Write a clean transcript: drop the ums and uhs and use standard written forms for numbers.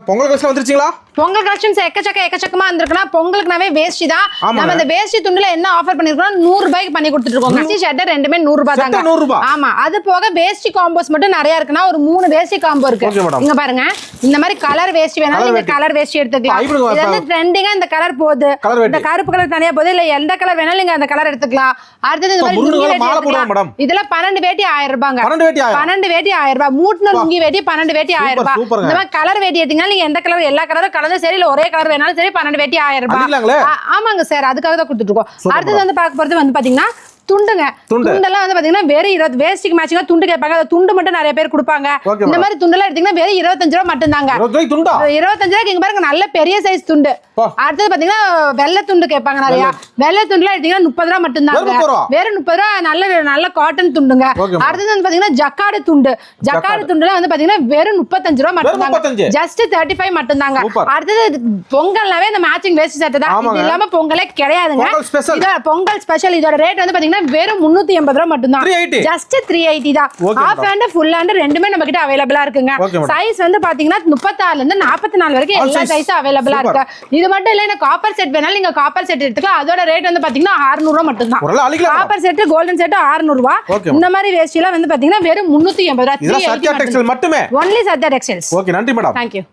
Pongal collection வந்துருச்சுங்களா? Pongal collections எக்கச்சக்கமா வந்திருக்குன்னா பொங்கலுக்குனாவே வேஷ்டி தான். நம்ம அந்த வேஷ்டி துண்டுல என்ன ஆஃபர் பண்ணிருக்கோம் 100 ரூபாய்க்கு பண்ணி கொடுத்துட்டு இருக்கோம். வேஷ்டி ஷர்ட் ரெண்டுமே 100 ரூபாய் தாங்க. 100 ரூபாய். ஆமா, அது போக வேஷ்டி காம்போஸ் மட்டும் நிறைய இருக்குன்னா ஒரு 3 வேஷ்டி காம்போ இருக்கு. இங்க பாருங்க, இந்த மாதிரி கலர் வேஷ்டி வேணாலும் இந்த கலர் வேஷ்டி எடுத்துக்கலாம். இது வந்து ட்ரெண்டிங்கா இந்த கலர் போகுது, இந்த கருப்பு கலர் தனியா போகுது, இல்ல எந்த கலர் வேணாலும் நீங்க அந்த கலர் எடுத்துக்கலாம். அடுத்தது இந்த மாதிரி லுங்கி வேட்டி எடுத்துக்கலாம். இதெல்லாம் 12 வேட்டி 1000 ரூபாங்க. 12 வேட்டி 1000 ரூபாய். மூட்ன லுங்கி வேட்டி 12 வேட்டி 1000 ரூபாய். இந்த மாதிரி கலர் வேட்டி எடுத்தீங்கன்னா நீங்க எந்த கலர் எல்லா கலரும் கலந்து சரி இல்ல ஒரே கலர் வேணாலும் சரி 12 வேட்டி 1000 ரூபாய். ஆமாங்க சார், அதுக்காக தான் கொடுத்துட்டு இருக்கோம். அடுத்தது வந்து பார்க்க போறது வந்து பாத்தீங்கன்னா துண்டுங்க. துண்டெல்லாம் வந்து பாத்தீங்கன்னா வெறும் 20 வேஸ்டிக்கு மேட்சிங்கா துண்டு கேட்பாங்க. அந்த துண்டு மட்டும் நிறைய பேர் கொடுப்பாங்க. இந்த மாதிரி துண்டெல்லாம் எடுத்தீங்கன்னா வெறும் 25 ரூபாய் மட்டும் தாங்க. 25 ரூபாய்க்கு இங்க பாருங்க நல்ல பெரிய சைஸ் துண்டு. அடுத்தது பாத்தீங்கன்னா வெள்ளை துண்டு கேட்பாங்க நிறைய. வெள்ளை துண்டுலாம் எடுத்தீங்கன்னா 30 ரூபாய் மட்டும் தாங்க. வெறும் 30 ரூபாய் நல்ல காட்டன் துண்டுங்க. அடுத்தது வந்து பாத்தீங்கன்னா ஜக்காடு துண்டு. ஜக்காடு துண்டுலாம் வந்து பாத்தீங்கன்னா வெறும் 35 ரூபாய் மட்டும் தாங்க. ஜஸ்ட் 35 மட்டும் தாங்க. அடுத்தது பொங்கல்னாவே இந்த மேட்சிங் வேஸ்ட் சட்டை தான். இது இல்லாம பொங்கலே கிடையாதுங்க. இது பொங்கல் ஸ்பெஷல். இதோட ரேட் வந்து பாத்தீங்கன்னா வெறும் 380 ரூபாய் மட்டும் தான். ஜஸ்ட் 380 தான். ஹாஃப் ஹேண்ட் ஃபுல் ஹேண்ட் ரெண்டுமே நம்ம கிட்ட அவேலபிளா இருக்குங்க. சைஸ் வந்து பாத்தீங்கன்னா 36ல இருந்து 44 வரைக்கும் எல்லா சைஸும் அவேலபிளா இருக்கு. இது மட்டும் இல்ல, எனக்கு காப்பர் செட் வேணாலும் நீங்க காப்பர் செட் எடுத்துக்கலாம். அதோட ரேட் வந்து பாத்தீங்கன்னா 600 ரூபாய் மட்டும் தான். காப்பர் செட் கோல்டன் செட் 600 ரூபாய். இந்த மாதிரி வேஷ்டிலாம் வந்து பாத்தீங்கன்னா வெறும் 380 ரூபாய். இதெல்லாம் சத்யா டெக்ஸ்டைல் மட்டுமே. Only Sathya textiles. ஓகே, நன்றி மேடம். Thank you.